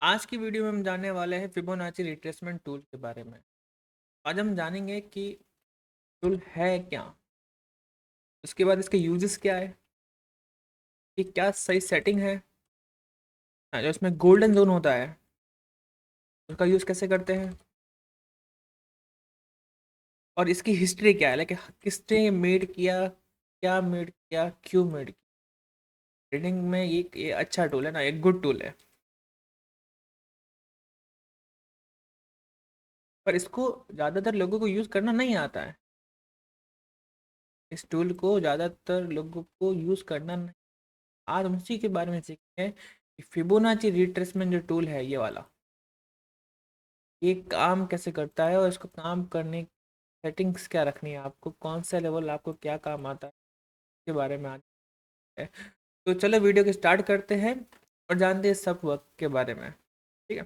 आज की वीडियो में हम जानने वाले हैं फिबोनाची रिट्रेसमेंट टूल के बारे में। आज हम जानेंगे कि टूल है क्या, उसके बाद इसके यूजेस क्या है, कि क्या सही सेटिंग है। जो इसमें गोल्डन जोन होता है उसका यूज़ कैसे करते हैं, और इसकी हिस्ट्री क्या है, लाइक किसने मेड किया, क्या मेड किया, क्यों मेड किया। ट्रेडिंग में ये अच्छा टूल है ना, एक गुड टूल है। पर इसको ज़्यादातर लोगों को यूज़ करना नहीं आता है। इस टूल को ज़्यादातर लोगों को यूज़ करना नहीं। आज हम उसी के बारे में सीखते हैं कि फिबोनाची रिट्रेसमेंट जो टूल है ये वाला, ये काम कैसे करता है और इसको काम करने सेटिंग्स क्या रखनी है, आपको कौन सा लेवल आपको क्या काम आता है, इसके बारे में आज है। तो चलो वीडियो को स्टार्ट करते हैं और जानते हैं सब वर्क के बारे में। ठीक है,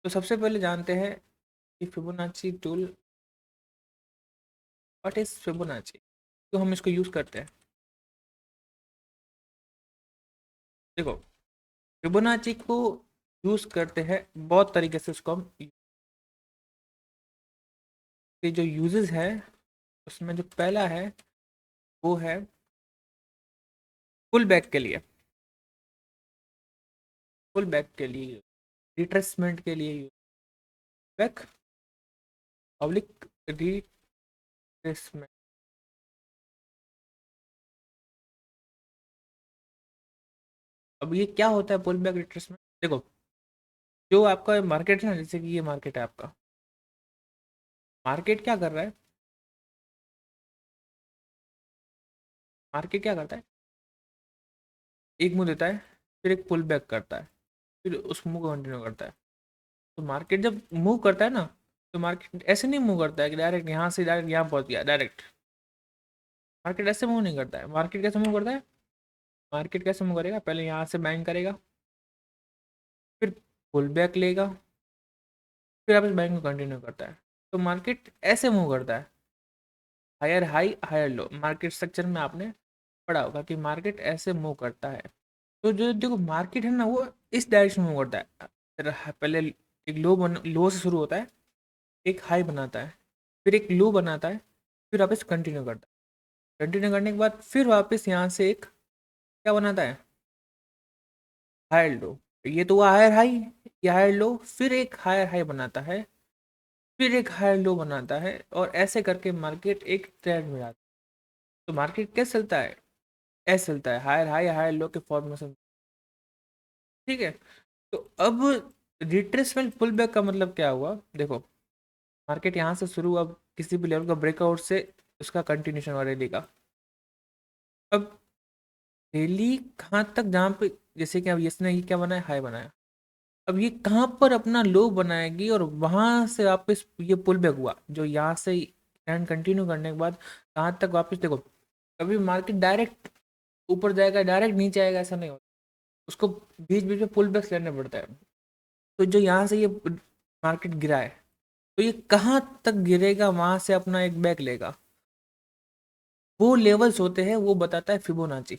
तो सबसे पहले जानते हैं कि Fibonacci tool, what is Fibonacci, तो हम इसको यूज़ करते हैं। देखो, फिबोनाची को यूज़ करते हैं बहुत तरीके से। उसको हम के जो यूजेस है उसमें जो पहला है वो है पुल बैक के लिए, पुल बैक के लिए, रिट्रेसमेंट के लिए, बैक पब्लिक रिट्रेसमेंट। अब ये क्या होता है पुल बैक रिट्रेसमेंट? देखो, जो आपका मार्केट है ना, जैसे कि ये मार्केट है आपका, मार्केट क्या कर रहा है, मार्केट क्या करता है, एक मूव देता है, फिर एक पुल बैक करता है, फिर उस मूव को कंटिन्यू करता है। तो मार्केट जब मूव करता है ना, तो मार्केट ऐसे नहीं मूव करता है कि डायरेक्ट यहाँ से डायरेक्ट यहाँ पहुँच गया डायरेक्ट। मार्केट ऐसे मूव नहीं करता है। मार्केट कैसे मूव करता है, मार्केट कैसे मूव करेगा, पहले यहाँ से बाइंग करेगा, फिर पुल बैक लेगा, फिर आप इस बाइंग को कंटिन्यू करता है। तो मार्केट ऐसे मूव करता है, higher high higher low. Market structure में आपने पढ़ा होगा कि मार्केट ऐसे मूव करता है। तो जो देखो मार्केट है ना, वो इस डायरेक्शन में मूव करता है। पहले एक लो से शुरू होता है, एक हाई बनाता है, फिर एक लो बनाता है, फिर वापस कंटिन्यू करता है। कंटिन्यू करने के बाद फिर वापस यहाँ से एक क्या बनाता है, हायर लो। ये तो हुआ हायर हाई, ये हायर लो, फिर एक हायर हाई बनाता है, फिर एक हायर लो बनाता है, और ऐसे करके मार्केट एक ट्रेंड में आता है। तो मार्केट कैसे चलता है, ऐसे चलता है, हायर हाई हायर लो के फॉर्मेशन। ठीक है, तो अब रिट्रेसमेंट पुल बैक का मतलब क्या हुआ, देखो मार्केट यहाँ से शुरू, अब किसी भी लेवल का ब्रेकआउट से उसका कंटिन्यूशन हुआ रैली का। अब रैली कहाँ तक, जहाँ पे जैसे कि अब इसने ये क्या बनाया, हाई बनाया, अब ये कहाँ पर अपना लो बनाएगी, और वहां से वापस ये पुल बैक हुआ, जो यहाँ से ट्रेंड कंटिन्यू करने के बाद कहाँ तक वापस। देखो, कभी मार्केट डायरेक्ट ऊपर जाएगा, डायरेक्ट नीचे आएगा, ऐसा नहीं होता। उसको बीच बीच में पुल बैक्स लेने पड़ता है। तो जो यहाँ से ये मार्केट गिरा है, तो ये कहाँ तक गिरेगा, वहां से अपना एक बैक लेगा। वो लेवल्स होते हैं, वो बताता है फिबोनाची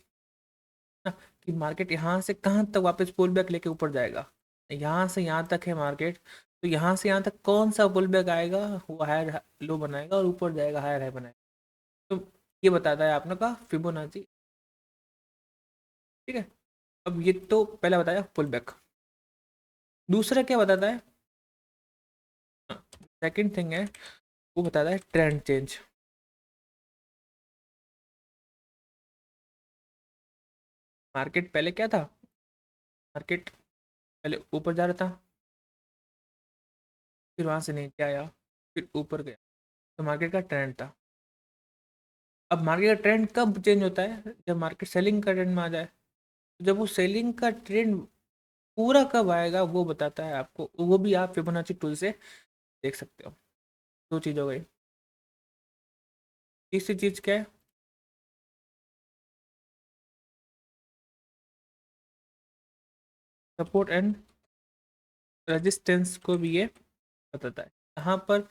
ना, कि मार्केट यहाँ से कहाँ तक वापस पुल बैक लेके ऊपर जाएगा। यहाँ से यहाँ तक है मार्केट, तो यहाँ से यहाँ तक कौन सा पुल बैक आएगा, वो हायर लो बनाएगा और ऊपर जाएगा, हायर हाई बनाएगा। तो ये बताता है आपने का फिबोनाची। ठीक है, अब ये तो पहला बताया पुल बैक। दूसरा क्या बताता है, सेकंड थिंग है, वो बताता है ट्रेंड चेंज। मार्केट पहले क्या था, मार्केट पहले ऊपर जा रहा था, फिर वहां से नीचे आया, फिर ऊपर गया। तो मार्केट का ट्रेंड था। अब मार्केट का ट्रेंड कब चेंज होता है, जब मार्केट सेलिंग का ट्रेंड में आ जाए। तो जब वो सेलिंग का ट्रेंड पूरा कब आएगा, वो बताता है आपको। वो भी आप फिबोनाची टूल से देख सकते हो। दो चीज़ हो गई। तीसरी चीज़ क्या है, सपोर्ट एंड रेजिस्टेंस को भी ये बताता है। यहाँ पर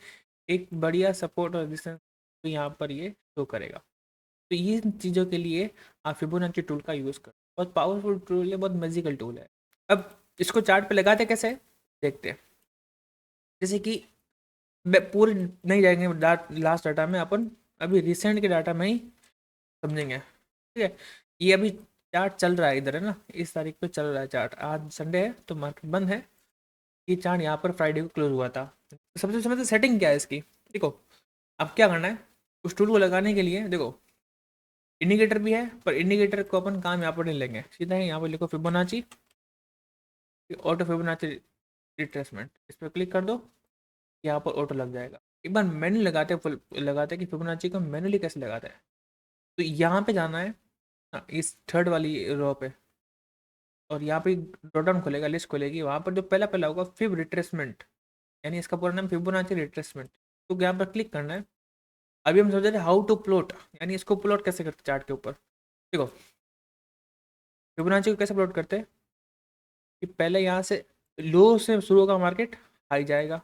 एक बढ़िया सपोर्ट और रेजिस्टेंस तो यहाँ पर ये शो करेगा। तो ये चीज़ों के लिए आप फिबोनाची टूल का यूज़ करो। बहुत पावरफुल टूल है, बहुत मैजिकल टूल है। अब इसको चार्ट पे लगाते कैसे देखते हैं। जैसे कि पूरे नहीं जाएंगे लास्ट डाटा में, अपन अभी रिसेंट के डाटा में ही समझेंगे, ठीक है। ये अभी चार्ट चल रहा है इधर, है ना, इस तारीख पे चल रहा है चार्ट, आज संडे है तो मार्केट बंद है। ये चार्ट यहाँ पर फ्राइडे को क्लोज हुआ था। सबसे समझते सेटिंग क्या है इसकी। देखो अब क्या करना है, उस टूल को लगाने के लिए देखो इंडिकेटर भी है, पर इंडिकेटर को अपन काम यहाँ पर नहीं लेंगे, सीधा ही यहाँ पर लिखो फिबोनाची, ऑटो फिबोनाची रिट्रेसमेंट, इस पर क्लिक कर दो, यहाँ पर ऑटो लग जाएगा। एक बार मैन्युअली लगाते हैं कि फिबोनाची को मैन्युअली कैसे लगाते हैं। तो यहाँ पे जाना है, इस थर्ड वाली रो पे, और यहाँ पे ड्रॉप डाउन खुलेगा, लिस्ट खुलेगी, वहाँ पर जो पहला पहला होगा फिब रिट्रेसमेंट, यानी इसका पूरा नाम फिबोनाची रिट्रेसमेंट, तो यहाँ पर क्लिक करना है। अभी हम सोच रहे थे हाउ टू प्लॉट, यानी इसको प्लॉट कैसे करते चार्ट के ऊपर। देखो फिबोनाची को कैसे प्लॉट करते हैं कि पहले यहाँ से लो से शुरू होगा मार्केट, हाई जाएगा,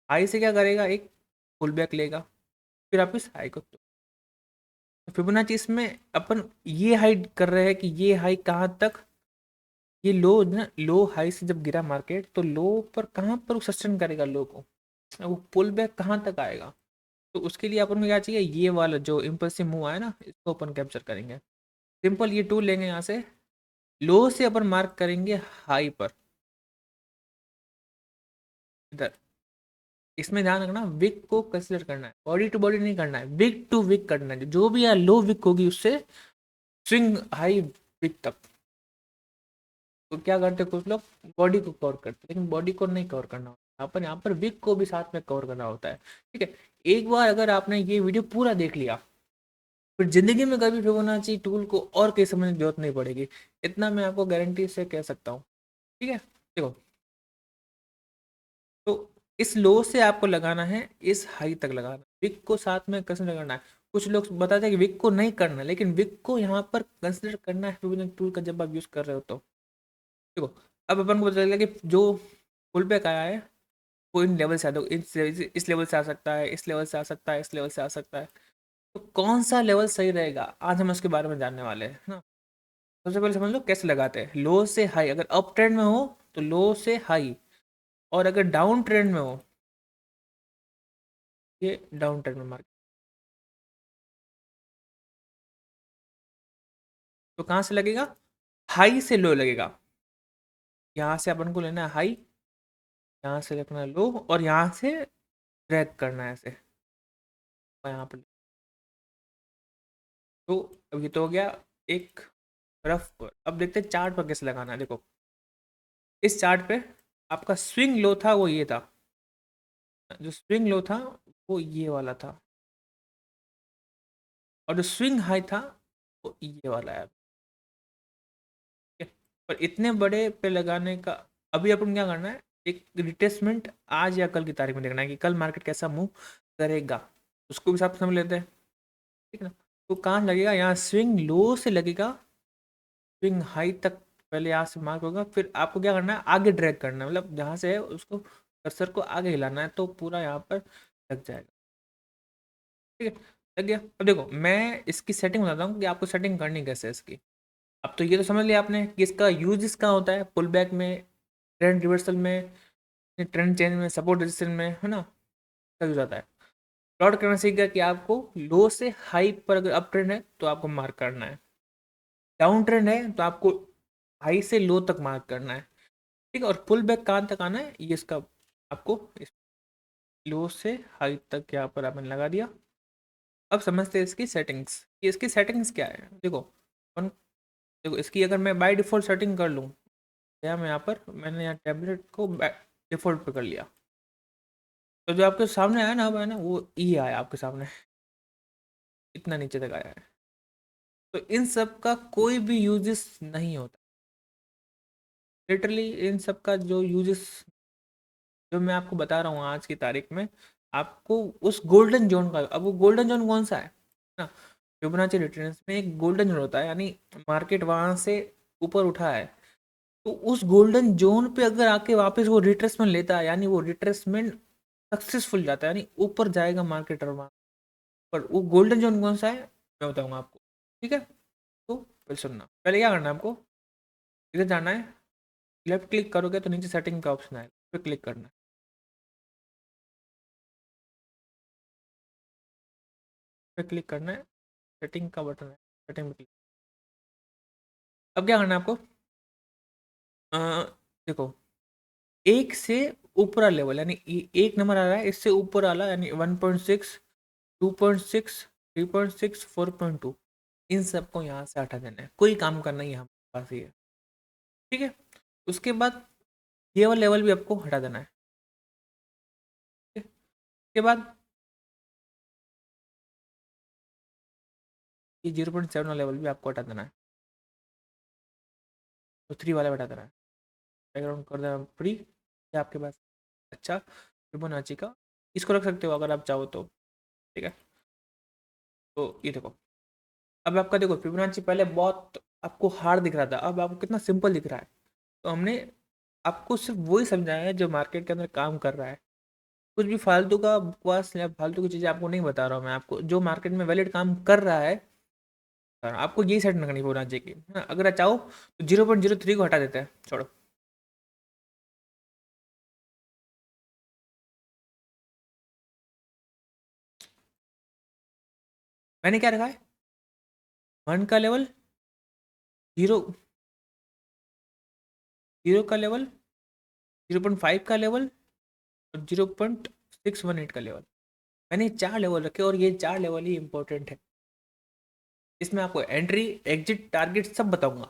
हाई से क्या करेगा, एक पुल बैक लेगा, फिर आप इस हाई को, तो फिबोनाची इसमें अपन ये हाई कर रहे हैं कि ये हाई कहाँ तक, ये लो ना, लो हाई से जब गिरा मार्केट तो लो पर कहाँ पर वो सस्टेन करेगा लो को, वो पुल बैक कहाँ तक आएगा। तो उसके लिए अपन को क्या चाहिए, ये वाला जो इम्पल्सिव मूव आया ना, इसको अपन कैप्चर करेंगे। सिंपल ये टूल लेंगे, यहाँ से लो से अपन मार्क करेंगे हाई पर इधर। इसमें ध्यान रखना विक को कंसिडर करना है, बॉडी टू बॉडी नहीं करना है, विक टू विक करना है, जो भी यार लो विक होगी उससे स्विंग हाई विक तक। तो क्या करते हैं कुछ लोग, बॉडी को कवर करते हैं, लेकिन बॉडी को नहीं कवर करना होता, अपन यहाँ पर विक को भी साथ में कवर करना होता है, ठीक है। एक बार अगर आपने ये वीडियो पूरा देख लिया, फिर जिंदगी में कभी फिबोनाची टूल को और कहीं समझने की जरूरत नहीं पड़ेगी, इतना मैं आपको गारंटी से कह सकता हूँ, ठीक है। देखो तो इस लो से आपको लगाना है, इस हाई तक लगाना, विक को साथ में कंसिडर करना है। कुछ लोग बताते हैं कि विक को नहीं करना, लेकिन विक को यहाँ पर कंसिडर करना है फिबोनाची टूल का जब आप यूज कर रहे हो तो। देखो अब अपन को पता चलेगा कि जो पुल बैक आया है वो इन लेवल से आ, देखो इस लेवल से आ सकता है, इस लेवल से आ सकता है, इस लेवल से आ सकता है। तो कौन सा लेवल सही रहेगा, आज हम उसके बारे में जानने वाले हैं ना। सबसे पहले समझ लो कैसे लगाते हैं, लो से हाई, अगर अप ट्रेंड में हो तो लो से हाई, और अगर डाउन ट्रेंड में हो, ये डाउन ट्रेंड में मार्केट, तो कहाँ से लगेगा, हाई से लो लगेगा। यहाँ से अपन को लेना है हाई, यहाँ से रखना है लो, और यहाँ से ड्रैग करना है ऐसे, और यहाँ पर। तो अब ये तो हो गया एक रफ पर। अब देखते हैं चार्ट पर कैसे लगाना है। देखो इस चार्ट पे आपका स्विंग लो था वो ये था, जो स्विंग लो था वो ये वाला था, और जो स्विंग हाई था वो ये वाला है, ठीक है? पर इतने बड़े पे लगाने का अभी अपन क्या करना है, एक रिट्रेसमेंट आज या कल की तारीख में देखना है कि कल मार्केट कैसा मूव करेगा, उसको भी साथ समझ लेते हैं, ठीक है ना। तो कहाँ लगेगा, यहाँ स्विंग लो से लगेगा, स्विंग हाई तक पहले यहाँ से मार्क होगा, फिर आपको क्या करना है, आगे ड्रैग करना है, मतलब जहाँ से है उसको कर्सर को आगे हिलाना है, तो पूरा यहाँ पर लग जाएगा, ठीक है। लग गया। अब देखो मैं इसकी सेटिंग बताता हूँ कि आपको सेटिंग करनी कैसे है इसकी। अब तो ये तो समझ लिया आपने कि इसका यूज इसका होता है पुल बैक में, ट्रेंड रिवर्सल में, ट्रेंड चेंज में, सपोर्ट रेजिस्टेंस में, है ना, सब यूज आता है। प्लॉट करना सीख गया कि आपको लो से हाई पर अगर अप ट्रेंड है तो आपको मार्क करना है, डाउन ट्रेंड है तो आपको हाई से लो तक मार्क करना है, ठीक है। और पुल बैक कहाँ तक आना है, ये इसका आपको इस लो से हाई तक यहाँ पर आपने लगा दिया। अब समझते हैं इसकी सेटिंग्स, कि इसकी सेटिंग्स क्या है। देखो देखो इसकी अगर मैं बाय डिफ़ॉल्ट सेटिंग कर लूँ, या मैं यहाँ पर मैंने यहाँ टैबलेट को डिफ़ॉल्ट पे कर लिया, तो जो आपके सामने आया ना, अब है ना, वो ई आया आपके सामने, इतना नीचे तक आया है। तो इन सब का कोई भी यूजेस नहीं होता, लिटरली इन सब का जो यूजेस जो मैं आपको बता रहा हूँ आज की तारीख में, आपको उस गोल्डन जोन का, अब वो गोल्डन जोन कौन सा है ना, फिबोनाची रिट्रेस में एक गोल्डन जोन होता है, यानी मार्केट वहाँ से ऊपर उठा है, तो उस गोल्डन जोन पे अगर आके वापस वो रिट्रेसमेंट लेता है, यानी वो रिट्रेसमेंट सक्सेसफुल जाता है, यानी ऊपर जाएगा मार्केट, और वहाँ पर वो गोल्डन जोन कौन सा है मैं बताऊंगा आपको, ठीक है। तो पहले सुनना, पहले क्या करना है आपको, इधर जाना है, लेफ्ट क्लिक करोगे तो नीचे सेटिंग का ऑप्शन आएगा, उस पर क्लिक करना है, उस पर क्लिक करना है, सेटिंग का बटन है, सेटिंग पे क्लिक। अब क्या करना है आपको, अ, देखो एक से ऊपर लेवल यानी एक नंबर आ रहा है, इससे ऊपर वाला यानी 1.6, 2.6, 3.6, 4.2, इन सबको यहाँ से हटा देना है, कोई काम करना ही हमारे पास ही है। ठीक है, उसके बाद ये वाला लेवल भी आपको हटा देना है। ठीक है? उसके बाद ये 0.7 वाला लेवल भी आपको हटा देना है, तो 3 वाला हटा देना है, बैकग्राउंड कर देना फ्री। ये आपके पास अच्छा फिबोनाची का, इसको रख सकते हो अगर आप चाहो तो। ठीक है, तो ये देखो, अब आपका देखो फिबोनाची पहले बहुत आपको हार्ड दिख रहा था, अब आपको कितना सिंपल दिख रहा है। तो हमने आपको सिर्फ वही समझाया है जो मार्केट के अंदर काम कर रहा है, कुछ भी फालतू का बकवास या फालतू की चीज़ें आपको नहीं बता रहा हूँ मैं, आपको जो मार्केट में वैलिड काम कर रहा है आपको यही सेट करनी फिबोनाची की, हाँ, अगर चाहो तो 0.03 को हटा देते हैं, छोड़ो। मैंने क्या रखा है, 1 का लेवल, जीरो, जीरो का लेवल, 0.5 का लेवल और 0.618 का लेवल, मैंने 4 लेवल रखे और ये 4 लेवल ही इंपॉर्टेंट है। इसमें आपको एंट्री, एग्जिट, टारगेट सब बताऊंगा,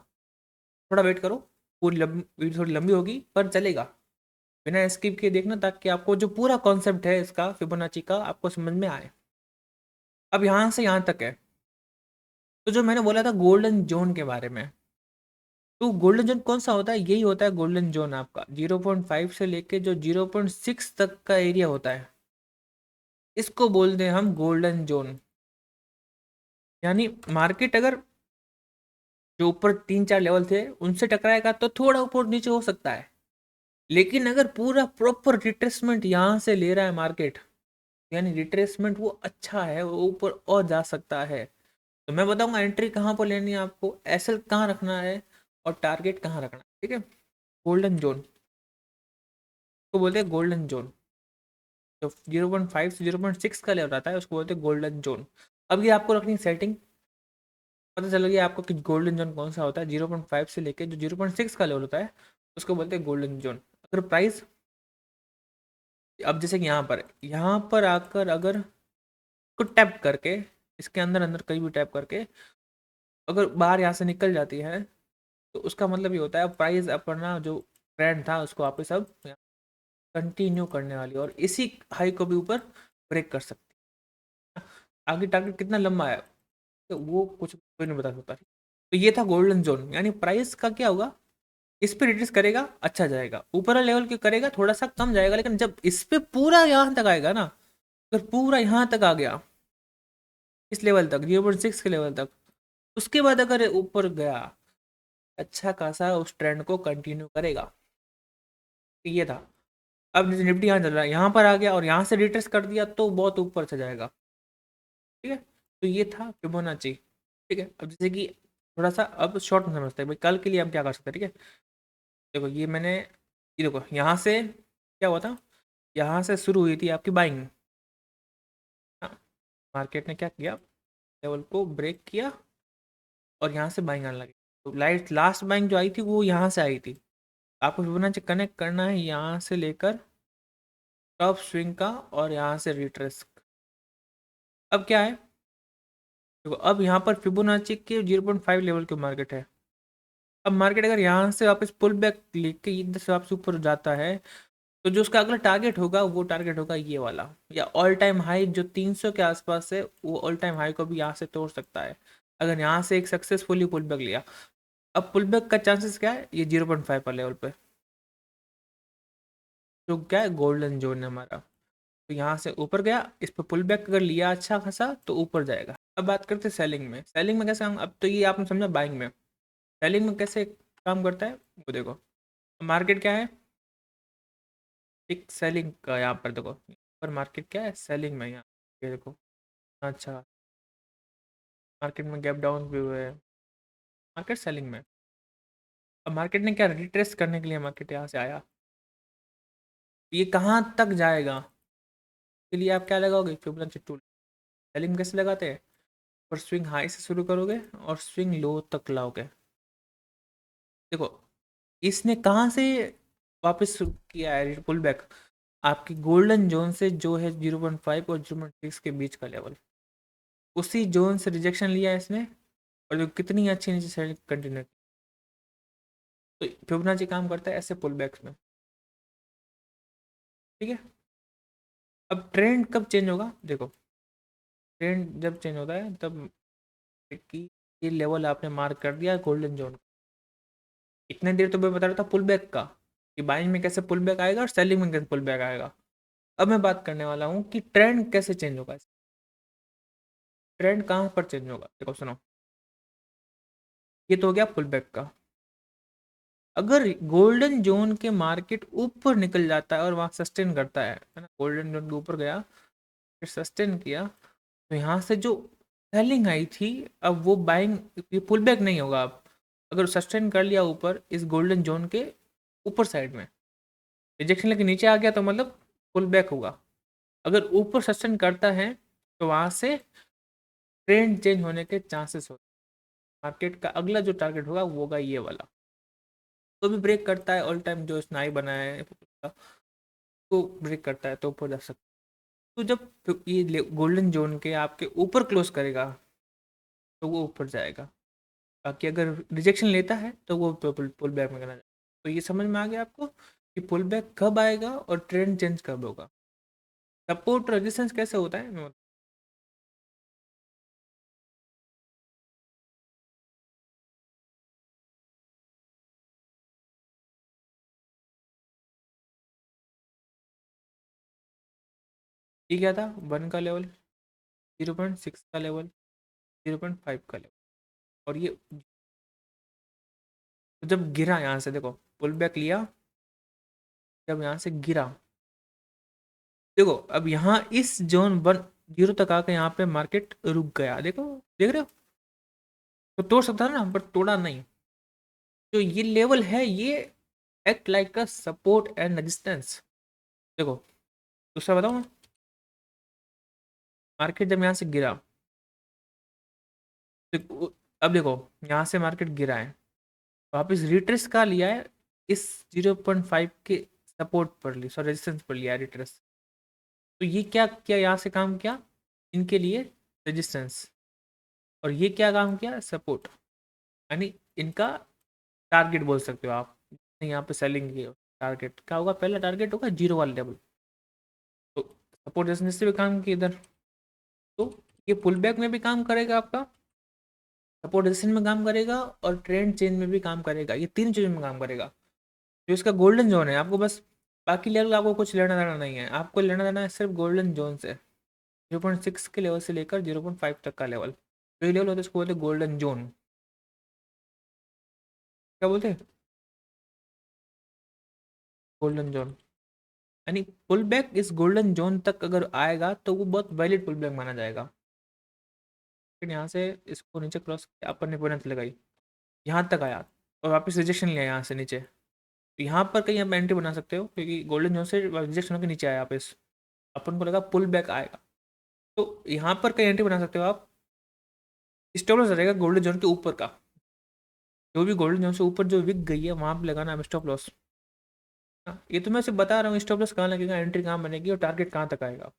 थोड़ा वेट करो, पूरी वीडियो थोड़ी लंबी होगी पर चलेगा, बिना स्किप के देखना ताकि आपको जो पूरा कॉन्सेप्ट है इसका फिबोनाची का आपको समझ में आए। अब यहाँ से यहाँ तक है, तो जो मैंने बोला था गोल्डन जोन के बारे में, तो गोल्डन जोन कौन सा होता है, यही होता है गोल्डन जोन आपका, 0.5 से लेके जो 0.6 तक का एरिया होता है, इसको बोलते हैं हम गोल्डन जोन। यानी मार्केट अगर जो ऊपर 3-4 लेवल थे उनसे टकराएगा तो थोड़ा ऊपर नीचे हो सकता है, लेकिन अगर पूरा प्रॉपर रिट्रेसमेंट यहाँ से ले रहा है मार्केट, यानी रिट्रेसमेंट वो अच्छा है, वो ऊपर और जा सकता है, तो मैं बताऊंगा एंट्री कहाँ पर लेनी है आपको, एसएल कहाँ रखना है और टारगेट कहाँ रखना है। ठीक है, गोल्डन जोन को बोलते हैं गोल्डन जोन, जो 0.5 से 0.6 का लेवल आता है उसको बोलते हैं गोल्डन जोन। अब ये आपको रखनी सेटिंग, पता चल गया आपको कि गोल्डन जोन कौन सा होता है, 0.5 से लेके जो 0.6 का लेवल होता है उसको बोलते हैं गोल्डन जोन। अगर प्राइस, अब जैसे कि यहाँ पर आकर अगर कुछ टैप करके, इसके अंदर अंदर कहीं भी टैप करके अगर बाहर यहाँ से निकल जाती है, तो उसका मतलब ये होता है प्राइस अपना जो ट्रेंड था उसको वापस अब कंटिन्यू करने वाली है और इसी हाई को भी ऊपर ब्रेक कर सकती है। आगे टारगेट कितना लंबा है तो वो कुछ कोई नहीं बता सकता। तो ये था गोल्डन जोन, यानी प्राइस का क्या होगा, इस पे रिट्रेस करेगा अच्छा जाएगा, ऊपर वाले लेवल के करेगा थोड़ा सा कम जाएगा, लेकिन जब इस पे पूरा यहाँ तक आएगा ना, अगर पूरा यहाँ तक आ गया, इस लेवल तक 0.6 के लेवल तक, उसके बाद अगर ऊपर गया अच्छा खासा उस ट्रेंड को कंटिन्यू करेगा। तो ये था, अब जैसे निफ्टी यहाँ चल रहा है, यहाँ पर आ गया और यहाँ से रिट्रेस कर दिया तो बहुत ऊपर से जाएगा। ठीक है, तो ये था फिबोनाची। ठीक है, अब जैसे कि थोड़ा सा अब शॉर्ट में समझते हैं भाई, कल के लिए हम क्या कर सकते हैं। ठीक है, देखो ये मैंने, ये देखो यहाँ से क्या हुआ था, यहाँ से शुरू हुई थी आपकी बाइंग, मार्केट ने क्या किया, लेवल को ब्रेक किया और यहाँ से बाइंग आने लगी, तो लास्ट बाइंग जो आई थी वो यहाँ से आई थी। आपको फिबोनाची कनेक्ट करना है यहाँ से लेकर टॉप स्विंग का और यहाँ से रिट्रेस। अब क्या है, देखो अब यहाँ पर फिबोनाची के 0.5 लेवल के मार्केट है। अब मार्केट अगर यहाँ से वापस पुल बैक लेके इधर से वापस ऊपर जाता है, तो जो उसका अगला टारगेट होगा वो टारगेट होगा ये वाला, या ऑल टाइम हाई जो 300 के आसपास है, वो ऑल टाइम हाई को भी यहाँ से तोड़ सकता है अगर यहाँ से एक सक्सेसफुली पुल बैक लिया। अब पुल बैक का चांसेस क्या है, ये 0.5 पर लेवल पे, जो क्या है गोल्डन जोन है हमारा, तो यहाँ से ऊपर गया, इस पर पुल बैक अगर लिया अच्छा खासा तो ऊपर जाएगा। अब बात करते हैं सेलिंग में, सेलिंग में कैसे काम, अब तो ये आपने समझा बाइंग में, सेलिंग में कैसे काम करता है वो देखो। मार्केट क्या है, एक सेलिंग का, यहाँ पर देखो पर मार्केट क्या है सेलिंग में, यहाँ ये देखो, अच्छा मार्केट में गैप डाउन भी हुए हैं, मार्केट सेलिंग में। अब मार्केट ने क्या रिट्रेस करने के लिए मार्केट यहाँ से आया, ये कहाँ तक जाएगा, के लिए आप क्या लगाओगे, फिबोनाची टूल। सेलिंग कैसे लगाते हैं, और स्विंग हाई से शुरू करोगे और स्विंग लो तक लाओगे। देखो इसने कहाँ से वापस किया है पुल बैक, आपकी गोल्डन जोन से जो है 0.5 और 0.6 के बीच का लेवल, उसी जोन से रिजेक्शन लिया है इसने, और जो कितनी अच्छी नीचे से कंटिन्यू। तो फिबोनाची काम करता है ऐसे पुल बैक्स में, ठीक है। अब ट्रेंड कब चेंज होगा, देखो ट्रेंड जब चेंज होता है तब कि ये लेवल आपने मार्क कर दिया गोल्डन जोन। इतने देर तो मैं बता रहा था पुल बैक का, कि बाइंग में कैसे पुल बैक आएगा और सेलिंग में कैसे पुल बैक आएगा। अब मैं बात करने वाला हूँ कि ट्रेंड कैसे चेंज होगा, ट्रेंड कहाँ पर चेंज होगा, देखो सुनो। ये तो हो गया पुल बैक का। अगर गोल्डन जोन के मार्केट ऊपर निकल जाता है और वहाँ सस्टेन करता है ना, गोल्डन जोन के ऊपर गया फिर सस्टेन किया, तो यहाँ से जो सेलिंग आई थी अब वो बाइंग, ये पुल बैक नहीं होगा। अब अगर सस्टेन कर लिया ऊपर इस गोल्डन जोन के ऊपर साइड में, रिजेक्शन लेके नीचे आ गया तो मतलब पुल बैक होगा। अगर ऊपर सस्टेन करता है तो वहाँ से ट्रेंड चेंज होने के चांसेस होते हैं। मार्केट का अगला जो टारगेट होगा वो होगा ये वाला। तो भी ब्रेक करता है ऑल टाइम जो इसने हाई बनाया है तो ब्रेक करता है तो ऊपर जा सकता है। तो जब ये गोल्डन जोन के आपके ऊपर क्लोज करेगा तो वो ऊपर जाएगा, बाकी अगर रिजेक्शन लेता है तो वो पुल बैक में करना जाएगा। तो ये समझ में आ गया आपको कि पुल बैक कब आएगा और ट्रेंड चेंज कब होगा। सपोर्ट रेजिस्टेंस कैसे होता है ये क्या था, 1 का लेवल, 0.6 का लेवल, 0.5 का लेवल, और ये जब गिरा यहाँ से देखो पुल बैक लिया, जब यहाँ से गिरा देखो अब यहाँ इस जोन 1 0 तक आकर यहाँ पे मार्केट रुक गया, देखो देख रहे हो। तो तोड़ सकता था ना पर तोड़ा नहीं। जो ये लेवल है ये act like a support and resistance. देखो दूसरा बताओ मैं, मार्केट जब यहाँ से गिरा, अब देखो यहाँ से मार्केट गिरा है, वापस रिट्रेस का लिया है इस 0.5 के सपोर्ट पर ली, सॉरी रेजिस्टेंस पर लिया है रिट्रेस। तो ये क्या किया, यहाँ से काम किया इनके लिए रेजिस्टेंस, और ये क्या काम किया सपोर्ट, यानी इनका टारगेट बोल सकते हो आप। यहाँ पे सेलिंग की टारगेट क्या होगा, पहला टारगेट होगा 0 वाला लेवल। तो सपोर्ट रेजिस्टेंस से भी काम किया इधर, तो ये पुल बैक में भी काम करेगा आपका, सपोर्ट रेजिस्टेंस में काम करेगा और ट्रेंड चेंज में भी काम करेगा, ये तीन चीज़ों में काम करेगा। जो इसका गोल्डन जोन है आपको बस, बाकी लेवल आपको कुछ लेना देना नहीं है, आपको लेना देना है सिर्फ गोल्डन जोन से, 0.6 के लेवल से लेकर 0.5 तक का लेवल। जो लेवल होता है उसको बोलते हैं गोल्डन जोन। क्या बोलते हैं, गोल्डन जोन। यानी पुल बैक इस गोल्डन जोन तक अगर आएगा तो वो बहुत वैलिड पुल बैक माना जाएगा। लेकिन यहाँ से इसको नीचे क्रॉस किया, अपन ने बोनस लगाई, यहाँ तक आया और वापस रिजेक्शन लिया यहाँ से नीचे, तो यहाँ पर कहीं आप एंट्री बना सकते हो क्योंकि गोल्डन जोन से रिजेक्शन होकर नीचे आया वापस, अपन को लगा पुल बैक आएगा, तो यहाँ पर कहीं एंट्री बना सकते हो आप। स्टॉप लॉस रहेगा गोल्डन जोन के ऊपर का, जो भी गोल्डन जोन से ऊपर जो विक गई है वहाँ पे लगाना है स्टॉप लॉस। ये तो मैं सिर्फ बता रहा हूँ स्टॉप लॉस कहाँ लगेगा, एंट्री कहाँ बनेगी और टारगेट कहाँ तक आएगा।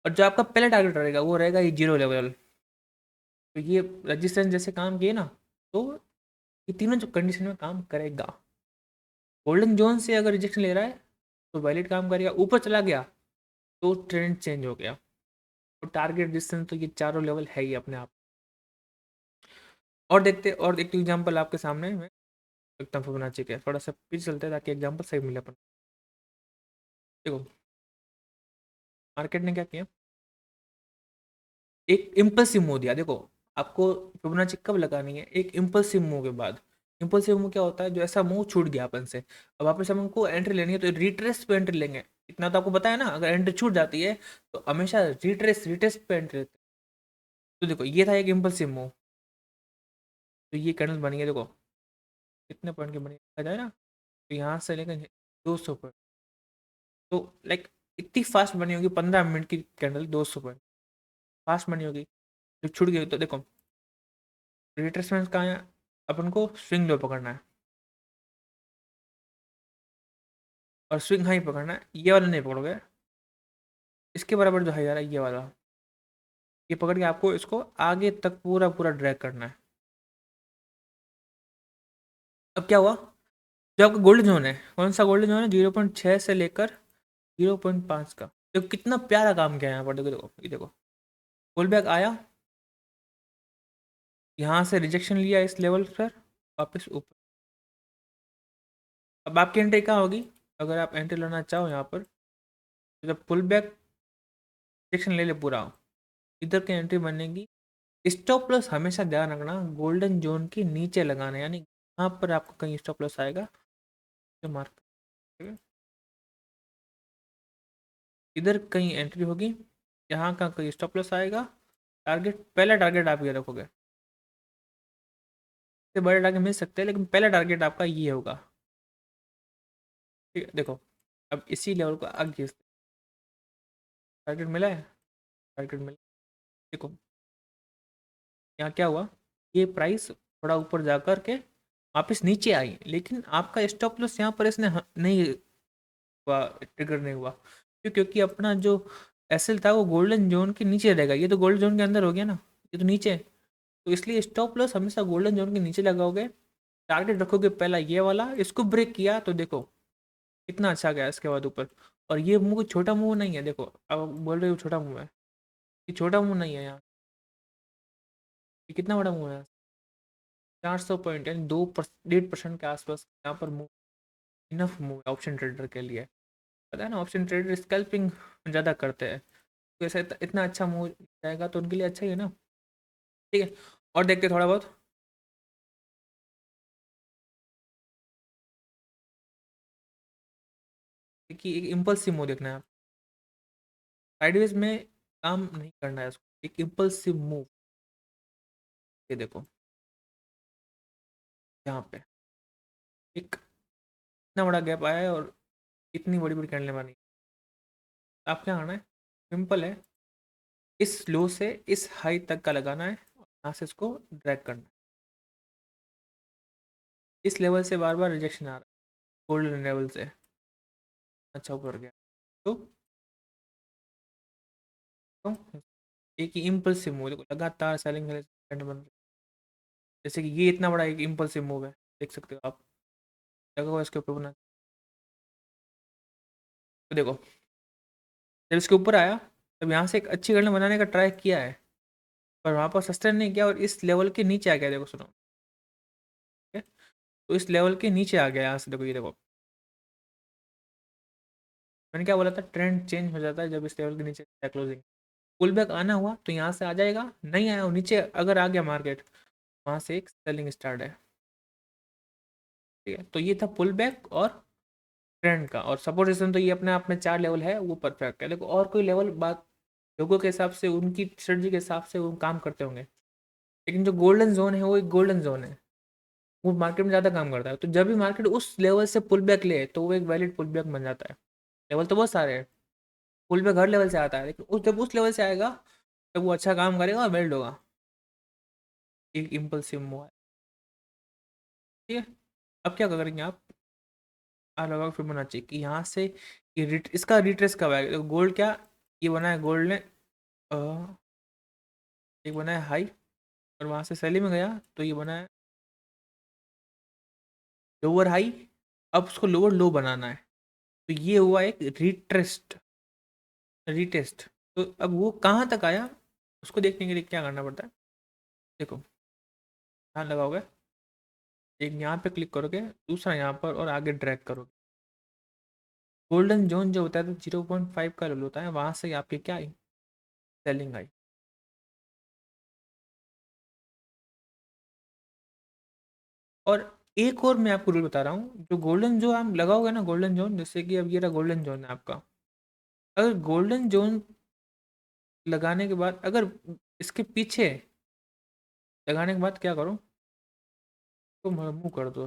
और जो आपका पहला टारगेट रहेगा वो रहेगा ये 0 लेवल। तो ये रजिस्टेंस जैसे काम किए ना, तो ये तीनों जो कंडीशन में काम करेगा। गोल्डन जोन से अगर रिजेक्शन ले रहा है तो वैलिड काम करेगा, ऊपर चला गया तो ट्रेंड चेंज हो गया। तो टारगेट डिस्टेंस तो ये चारों लेवल है ही अपने आप। और एक एग्जांपल आपके सामने मैं रखता हूँ फिबोनाची के, थोड़ा सा पीछे चलते हैं ताकि एग्जांपल सही मिले अपन। देखो मार्केट ने क्या किया, एक इम्पल्सिव मूव दिया। देखो आपको फिबोनाची कब लगानी है, एक इम्पल्सिव मूव के बाद। इम्पल्सिव मूव क्या होता है, जो ऐसा मूव छूट गया अपन से, अब वापस हम उनको एंट्री लेनी है तो रिट्रेस पे एंट्री लेंगे। इतना तो आपको पता है ना, अगर एंट्री छूट जाती है तो हमेशा रिट्रेस रिट्रेस पे एंट्री लेते हैं। तो देखो ये था एक इम्पल्सिव मूव, तो ये कैंडल बनी है देखो, कितने पॉइंट की बनी देखा जाए ना, तो यहाँ से लेकर 200 पॉइंट, तो लाइक इतनी फास्ट बनी होगी, 15 मिनट की कैंडल 200 पॉइंट फास्ट बनी होगी। जो छूट गई तो देखो रिट्रेसमेंट कहाँ है, अपन को स्विंग लो पकड़ना है और स्विंग हाई पकड़ना है, ये वाला नहीं पकड़ोगे, इसके बराबर जो है यार ये वाला, ये पकड़ के आपको इसको आगे तक पूरा पूरा ड्रैग करना है। अब क्या हुआ, जो आपका गोल्डन जोन है, कौन सा गोल्डन जोन है, 0.6 से लेकर 0.5 का, तो कितना प्यारा काम किया है यहाँ पर, देखो देखो ये देखो, पुल बैक आया, यहाँ से रिजेक्शन लिया इस लेवल पर, वापस ऊपर। अब आपकी एंट्री कहाँ होगी, अगर आप एंट्री लेना चाहो यहाँ पर, तो जब पुल बैक रिजेक्शन ले ले पूरा, इधर की एंट्री बनेगी। स्टॉप लॉस हमेशा ध्यान रखना गोल्डन जोन के नीचे लगाना, यानी यहाँ पर आपको कहीं स्टॉप लॉस आएगा तो मार्क, इधर कहीं एंट्री होगी, यहाँ का कहीं स्टॉप लॉस आएगा, टारगेट पहला टारगेट आप ये रखोगे, इससे बड़े टारगेट मिल सकते हैं लेकिन पहला टारगेट आपका ये होगा। ठीक है देखो, अब इसी लेवल को आगे टारगेट मिला है, टारगेट मिला, देखो यहाँ क्या हुआ, ये प्राइस थोड़ा ऊपर जा कर के वापस नीचे आई, लेकिन आपका स्टॉप लॉस यहाँ पर इसने नहीं हुआ, ट्रिगर नहीं हुआ, क्योंकि अपना जो एसएल था वो गोल्डन जोन के नीचे रहेगा, ये तो गोल्डन जोन के अंदर हो गया ना, ये तो नीचे है। तो इसलिए स्टॉप लॉस हमेशा गोल्डन जोन के नीचे लगाओगे, टारगेट रखोगे पहला ये वाला, इसको ब्रेक किया तो देखो कितना अच्छा गया इसके बाद ऊपर। और ये मूव छोटा मूव नहीं है, देखो अब बोल रहे हो छोटा मूव है, ये छोटा मूव नहीं है यहाँ, ये कितना बड़ा मूव है, 400 पॉइंट, यानी 1.5% के आसपास यहाँ पर मूव, इनफ मूव है ऑप्शन ट्रेडर के लिए। पता है ना, ऑप्शन ट्रेडर स्कैल्पिंग ज़्यादा करते हैं, तो ऐसा इतना अच्छा मूव जाएगा तो उनके लिए अच्छा ही है ना। ठीक है, और देखते हैं थोड़ा बहुत, देखिए एक इम्पल्सिव मूव देखना है आप, साइडवेज में काम नहीं करना है उसको, एक इम्पल्सिव मूव, ये देखो यहाँ पे एक इतना बड़ा गैप आया है और इतनी बड़ी बड़ी कैंडल बनी, आप क्या करना है, सिंपल है, इस लो से इस हाई तक का लगाना है और यहाँ से इसको ड्रैग करना है, इस लेवल से बार बार रिजेक्शन आ रहा है, गोल्डन लेवल से, अच्छा ऊपर गया, तो, तो एक ही इम्पल्सिव मूव देखो, लगातार सेलिंग बन रही है, जैसे कि ये इतना बड़ा एक इम्पल्सिव मूव है, देख सकते हो आप, लगा हुआ इसके ऊपर बना, तो देखो जब इसके ऊपर आया तब यहाँ से एक अच्छी कैंडल बनाने का ट्राई किया है, पर वहाँ पर सस्टेन नहीं किया और इस लेवल के नीचे आ गया, देखो सुनो, ठीक है? तो इस लेवल के नीचे आ गया यहाँ से, देखो ये देखो, मैंने क्या बोला था, ट्रेंड चेंज हो जाता है जब इस लेवल के नीचे क्लोजिंग, पुल बैक आना हुआ तो यहाँ से आ जाएगा, नहीं आया और नीचे अगर आ गया मार्केट, वहाँ से एक सेलिंग स्टार्ट है। ठीक है, तो ये था पुल बैक और ट्रेंड का, और सपोर्ट रेजिस्टेंस तो ये अपने आप में 4 लेवल है, वो परफेक्ट है। देखो और कोई लेवल बात लोगों के हिसाब से, उनकी स्ट्रेटजी के हिसाब से वो काम करते होंगे, लेकिन जो गोल्डन जोन है वो एक गोल्डन जोन है, वो मार्केट में ज़्यादा काम करता है। तो जब भी मार्केट उस लेवल से पुल बैक ले तो वो एक वैलिड पुल बैक बन जाता है। लेवल तो बहुत सारे हैं, पुल बैक हर लेवल से आता है, लेकिन जब उस लेवल से आएगा तब वो अच्छा काम करेगा और वेल्ड होगा, एक इम्पल्सिव मूव है। ठीक है, अब क्या करेंगे आप, लगा फिर बना चाहिए कि यहाँ से ये इसका रिट्रेस कब आएगा, गोल्ड क्या, ये बना है गोल्ड ने, एक बना है हाई और वहाँ से सेलिंग में गया, तो ये बना है लोअर हाई, अब उसको लोअर लो बनाना है, तो ये हुआ एक रिट्रेस्ट, रिटेस्ट। तो अब वो कहाँ तक आया उसको देखने के लिए क्या करना पड़ता है, देखो यहाँ लगाओगे, एक यहाँ पे क्लिक करोगे, दूसरा यहाँ पर और आगे ड्रैग करोगे, गोल्डन जोन जो होता है तो 0.5 का लेवल होता है, वहाँ से आपकी क्या आई, सेलिंग आई। और एक और मैं आपको रूल बता रहा हूँ, जो गोल्डन जो आप लगाओगे ना, गोल्डन जोन, जैसे कि अब ये रहा गोल्डन जोन है आपका, अगर गोल्डन जोन लगाने के बाद अगर इसके पीछे लगाने के बाद क्या करो, तो मूव कर दो,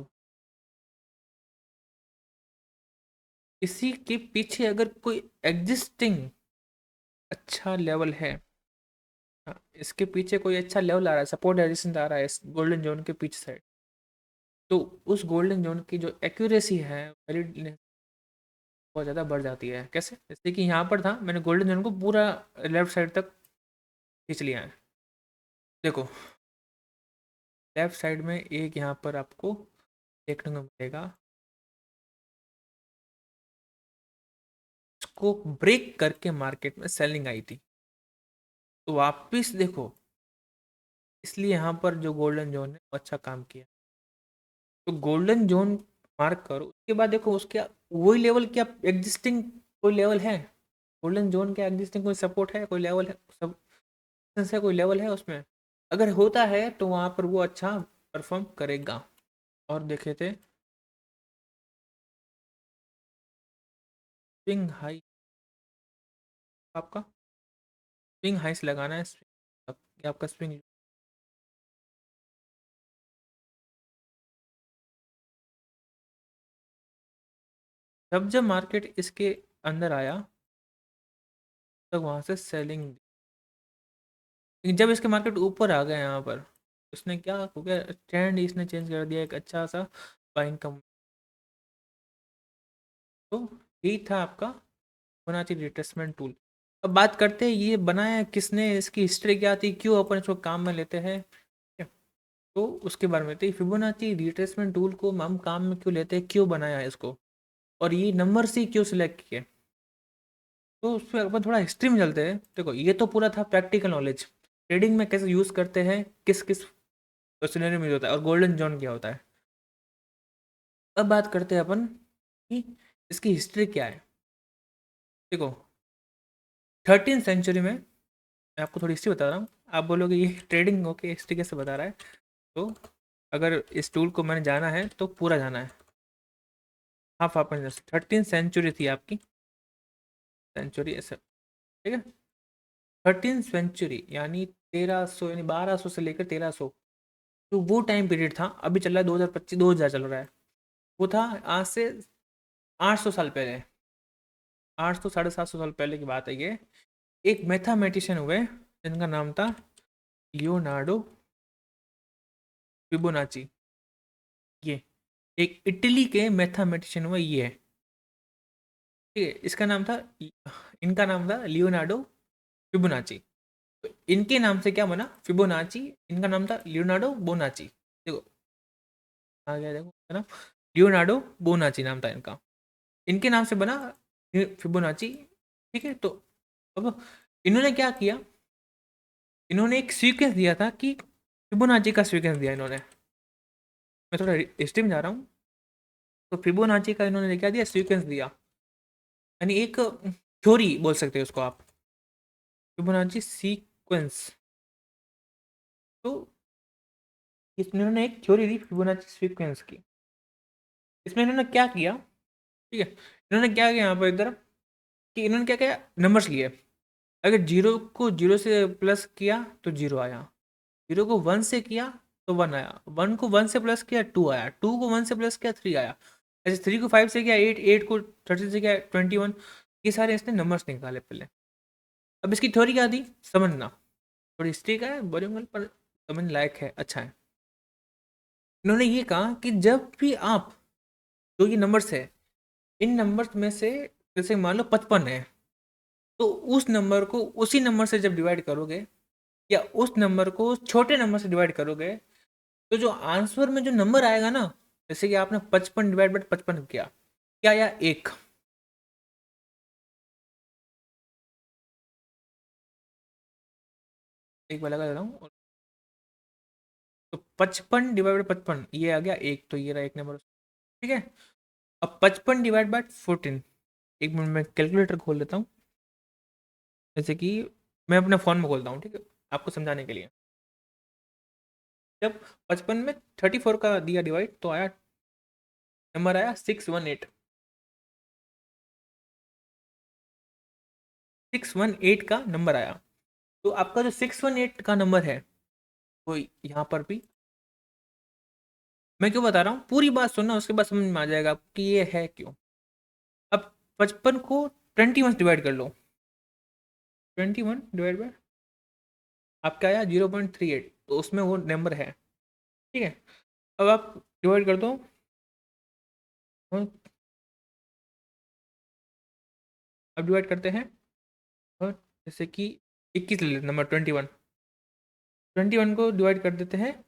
इसी के पीछे अगर कोई एग्जिस्टिंग अच्छा लेवल है, हाँ, इसके पीछे कोई अच्छा लेवल आ रहा है, सपोर्ट रेजिस्टेंस आ रहा है इस गोल्डन जोन के पीछे साइड, तो उस गोल्डन जोन की जो एक्यूरेसी है, वैलिड, बहुत ज़्यादा बढ़ जाती है। कैसे? जैसे कि यहाँ पर था, मैंने गोल्डन जोन को पूरा लेफ्ट साइड तक खींच लिया है। देखो, लेफ्ट साइड में एक यहाँ पर आपको देखने को मिलेगा, इसको ब्रेक करके मार्केट में सेलिंग आई थी, तो वापिस देखो, इसलिए यहाँ पर जो गोल्डन जोन है वो अच्छा काम किया। तो गोल्डन जोन मार्क करो, उसके बाद देखो उसके वही लेवल, क्या एग्जिस्टिंग कोई लेवल है गोल्डन जोन के? एग्जिस्टिंग कोई सपोर्ट है, कोई लेवल है, सब है, कोई लेवल है उसमें? अगर होता है तो वहाँ पर वो अच्छा परफॉर्म करेगा। और देखे थे स्विंग हाई, आपका स्विंग हाई से लगाना है, आपका स्विंग। जब जब मार्केट इसके अंदर आया, तब वहाँ से सेलिंग, जब इसके मार्केट ऊपर आ गया यहाँ पर, उसने क्या हो गया, ट्रेंड इसने चेंज कर दिया, एक अच्छा सा बाइंग का। तो यही था आपका फिबोनाची रिट्रेसमेंट टूल। अब बात करते हैं ये बनाया किसने, इसकी हिस्ट्री क्या थी, क्यों अपन इसको काम में लेते हैं, ठीक है? तो उसके बारे में, तो फिबोनाची रिट्रेसमेंट टूल को हम काम में क्यों लेते हैं, क्यों बनाया है इसको, और ये नंबर से क्यों सिलेक्ट किए, तो उस पर अपन थोड़ा हिस्ट्री में चलते हैं। देखो, ये तो पूरा था प्रैक्टिकल नॉलेज, ट्रेडिंग में कैसे यूज़ करते हैं, किस किस सिनेरियो में होता है, और गोल्डन जॉन क्या होता है। अब बात करते हैं अपन कि इसकी हिस्ट्री क्या है। देखो, 13th सेंचुरी में, मैं आपको थोड़ी हिस्ट्री बता रहा हूँ, आप बोलोगे ये ट्रेडिंग ओके, हिस्ट्री कैसे बता रहा है, तो अगर इस टूल को मैंने जाना है तो पूरा जाना है। हाफ हाफ 13th सेंचुरी थी आपकी, सेंचुरी ऐसा, ठीक है? 13th सेंचुरी यानी 1300, यानी 1200 से लेकर 1300, तो वो टाइम पीरियड था। अभी चल रहा है 2025, 2000 चल रहा है, वो था आज से 800 साल पहले, 800 750 साल पहले की बात है ये। एक मैथमेटिशियन हुए जिनका नाम था लियोनार्डो फिबोनाची, ये एक इटली के मैथमेटिशियन हुआ ये है, ठीक है? इसका नाम था, इनका नाम था लियोनार्डो फिबोनाची। तो इनके नाम से क्या बना, फिबोनाची, इनका नाम था लियोनार्डो बोनाची। देखो आ गया, देखो है ना, लियोनार्डो बोनाची नाम था इनका, इनके नाम से बना फिबोनाची, ठीक है? तो अब इन्होंने क्या किया, इन्होंने एक सीक्वेंस दिया था कि फिबोनाची का सीक्वेंस दिया इन्होंने। मैं थोड़ा हिस्ट्री में जा रहा हूँ। तो फिबोनाची का इन्होंने क्या दिया, सीक्वेंस दिया, यानी एक थ्योरी बोल सकते हैं उसको आप, फिबोनाची सीक्वेंस। तो इन्होंने एक थ्योरी दी फिबोनाची सीक्वेंस की। इसमें इन्होंने क्या किया, ठीक है, इन्होंने क्या किया यहाँ पर इधर, कि इन्होंने क्या किया, नंबर्स लिए, अगर जीरो को जीरो से प्लस किया तो जीरो आया, जीरो को वन से किया तो वन आया, वन को वन से प्लस किया टू आया, टू को वन से प्लस किया थ्री आया, ऐसे थ्री को फाइव से किया एट, एट को 13 से किया 21। ये सारे इसने नंबर्स निकाले पहले। अब इसकी थ्योरी क्या थी, समझना, थोड़ी हिस्ट्री का है, बोरिंग पर समझ लायक है, अच्छा है। इन्होंने ये कहा कि जब भी आप, जो ये नंबर्स है, इन नंबर्स में से जैसे मान लो 55 है, तो उस नंबर को उसी नंबर से जब डिवाइड करोगे, या उस नंबर को छोटे नंबर से डिवाइड करोगे, तो जो आंसर में जो नंबर आएगा ना, जैसे कि आपने 55 डिवाइड बाई 55 किया, क्या आया, एक। एक बार लगा देता हूँ, तो 55 डिवाइड बाई 55, ये आ गया एक, तो ये रहा एक नंबर, ठीक है? अब 55 डिवाइड बाई 14, एक मिनट में कैलकुलेटर खोल लेता हूँ, जैसे कि मैं अपने फ़ोन में खोलता हूँ, ठीक है, आपको समझाने के लिए। जब 55 में 34 का दिया डिवाइड, तो आया, नंबर आया 618, 618 का नंबर आया। तो आपका जो 618 का नंबर है, वो यहाँ पर भी, मैं क्यों बता रहा हूँ, पूरी बात सुनना, उसके बाद समझ में आ जाएगा कि ये है क्यों। अब 55 को 21 से डिवाइड कर लो, 21 डिवाइड बाय आपका आया 0.38, तो उसमें वो नंबर है। ठीक है, अब आप डिवाइड कर दो। हाँ, अब डिवाइड करते हैं। और जैसे कि 21 ले लेते, नंबर 21, 21 को डिवाइड कर देते हैं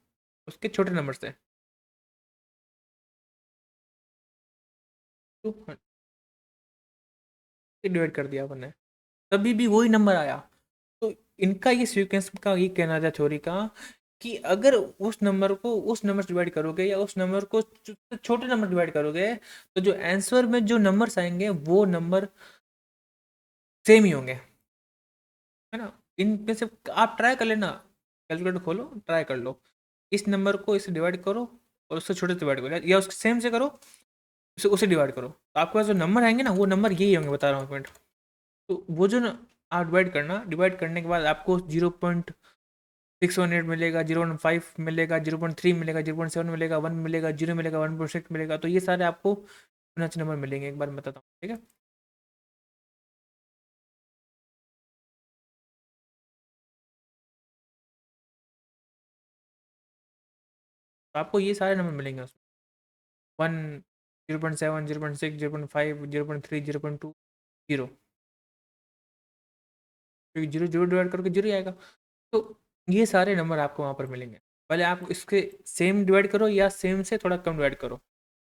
उसके छोटे नंबर से, 2 डिवाइड कर दिया अपन ने, तभी भी वही नंबर आया। तो इनका ये सीक्वेंस का ये कहना था थ्योरी का, कि अगर उस नंबर को उस नंबर से डिवाइड करोगे या उस नंबर को छोटे नंबर डिवाइड करोगे, तो जो आंसर में जो नंबर्स आएंगे वो नंबर सेम ही होंगे, है ना। इनमें से आप ट्राई कर लेना, कैलकुलेटर खोलो, ट्राई कर लो, इस नंबर को इससे डिवाइड करो और उससे छोटे से डिवाइड करो, या उसके सेम से करो, उसे उसे डिवाइड करो, तो आपके पास जो नंबर आएंगे ना वो नंबर यही होंगे, बता रहा हूँ पॉइंट। तो वो जो ना आप डिवाइड करना, डिवाइड करने के बाद आपको 0.618 मिलेगा, 0.5 मिलेगा, 0.3 मिलेगा, 0.7 मिलेगा, 1 मिलेगा, 0 मिलेगा, 1.6 मिलेगा, तो ये सारे आपको फिबोनाची नंबर मिलेंगे। एक बार मैं बताता हूँ, ठीक है। तो आपको ये सारे नंबर मिलेंगे उसमें, 1, 0.7, 0.6, 0.5, 0.3, 0.2, 0, क्योंकि जीरो जीरो डिवाइड करके जीरो ही आएगा। तो ये सारे नंबर आपको वहाँ पर मिलेंगे। पहले आप इसके सेम डिवाइड करो या सेम से थोड़ा कम डिवाइड करो।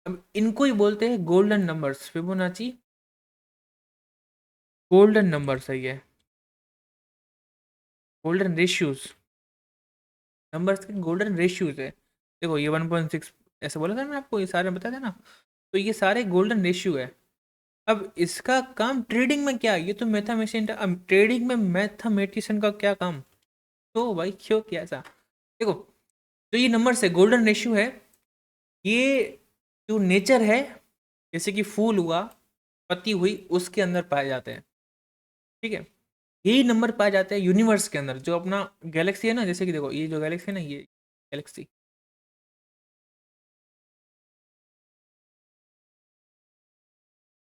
अब इनको ही बोलते हैं golden numbers, Fibonacci golden numbers है ये, गोल्डन रेशियोज, नंबर्स के गोल्डन रेशियोज है। देखो ये 1.6 ऐसे बोला था, मैं आपको ये सारे बताया था ना, तो ये सारे गोल्डन रेशियो है। अब इसका काम ट्रेडिंग में क्या है, ये तो मैथमेटिशियन, अब ट्रेडिंग में मैथमेटिशियन का क्या काम। तो भाई क्यों किया ऐसा, देखो तो ये नंबर से गोल्डन रेशियो है, ये जो नेचर है, जैसे कि फूल हुआ, पत्ती हुई, उसके अंदर पाए जाते हैं। ठीक है, यही नंबर पाए जाते हैं यूनिवर्स के अंदर, जो अपना गैलेक्सी है ना, जैसे कि देखो ये जो गैलेक्सी है ना, ये गैलेक्सी,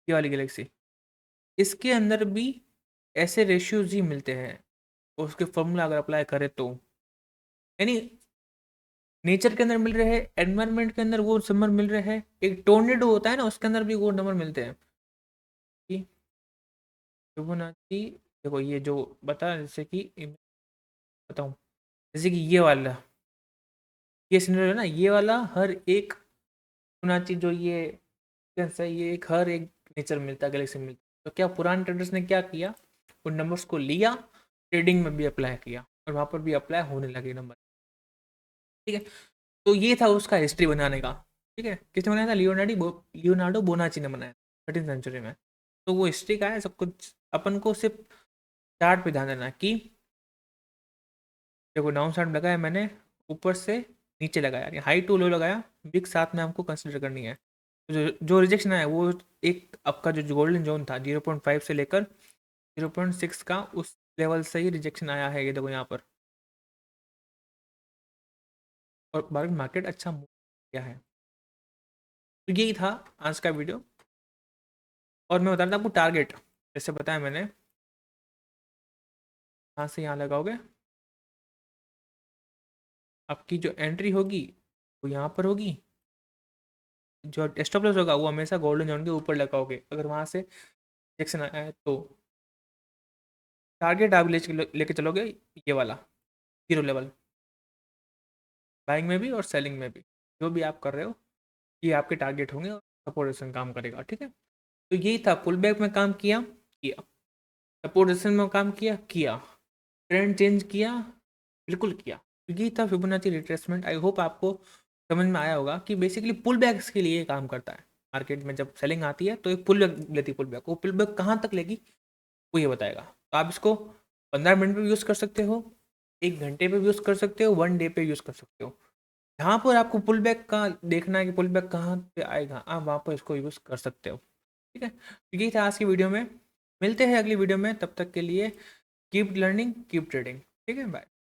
ये वाली गैलेक्सी, इसके अंदर भी ऐसे रेशियोज ही मिलते हैं, और उसके फॉर्मूला अगर अप्लाई करें तो, यानी नेचर के अंदर मिल रहे हैं, एनवायरनमेंट के अंदर वो नंबर मिल रहे हैं, एक टोर्नेडो होता है ना, उसके अंदर भी वो नंबर मिलते हैं। कि फिबोनाची, देखो ये जो बता, जैसे कि बताऊं, जैसे कि ये वाला, ये सिनेरियो है ना, ये वाला हर एक फिबोनाची जो ये sequence है, ये एक हर एक नेचर मिलता है, गैलेक्सी मिलता है। तो क्या पुराने ट्रेडर्स ने क्या किया, उन नंबर्स को लिया, ट्रेडिंग में भी अप्लाई किया, और वहां पर भी अप्लाई होने लगे नंबर। ठीक है, तो ये था उसका हिस्ट्री बनाने का। ठीक है, किसने बनाया था, लियोनार्डो बोनाची ने बनाया 13th सेंचुरी में। तो वो हिस्ट्री का है सब कुछ, अपन को सिर्फ चार्ट पे ध्यान देना है कि देखो डाउन साइड लगाया मैंने, ऊपर से नीचे लगाया, हाई टू लो लगाया, बिग साथ में हमको कंसिडर करनी है। जो जो रिजेक्शन आया वो एक आपका जो गोल्डन जोन था 0.5 से लेकर 0.6 का, उस लेवल से ही रिजेक्शन आया है, ये देखो यहाँ पर। और मार्केट अच्छा मूव किया है। तो यही था आज का वीडियो। और मैं बता रहा था आपको टारगेट, जैसे बताया मैंने, यहाँ से यहाँ लगाओगे, आपकी जो एंट्री होगी वो यहाँ पर होगी, जो स्टॉप लॉस होगा वो हमेशा गोल्डन जोन के ऊपर लगाओगे, अगर वहाँ से रिजेक्शन आया है तो। टारगेट आप लेके चलोगे ये वाला, जीरो लेवल, बाइंग में भी और सेलिंग में भी, जो भी आप कर रहे हो ये आपके टारगेट होंगे, और सपोर्टेशन काम करेगा। ठीक है, तो यही था, पुल बैक में काम किया किया, सपोर्टेशन में काम किया किया, ट्रेंड चेंज किया, बिल्कुल किया। तो यही था फिबोनाची रिट्रेसमेंट। आई होप आपको समझ में आया होगा कि बेसिकली पुल बैक्स के लिए काम करता है। मार्केट में जब सेलिंग आती है तो एक पुल बैक लेती है, पुल बैक, वो पुल बैक कहाँ तक लेगी वो ये बताएगा। तो आप इसको 15 मिनट पे यूज़ कर सकते हो, 1 घंटे पे यूज़ कर सकते हो, 1 डे पे यूज़ कर सकते हो। जहाँ पर आपको पुल बैक का देखना है कि पुल बैक कहाँ पे आएगा, आप वहाँ पर इसको यूज़ कर सकते हो। ठीक है, तो यही था आज की वीडियो में। मिलते हैं अगली वीडियो में, तब तक के लिए कीप लर्निंग कीप ट्रेडिंग। ठीक है, बाय।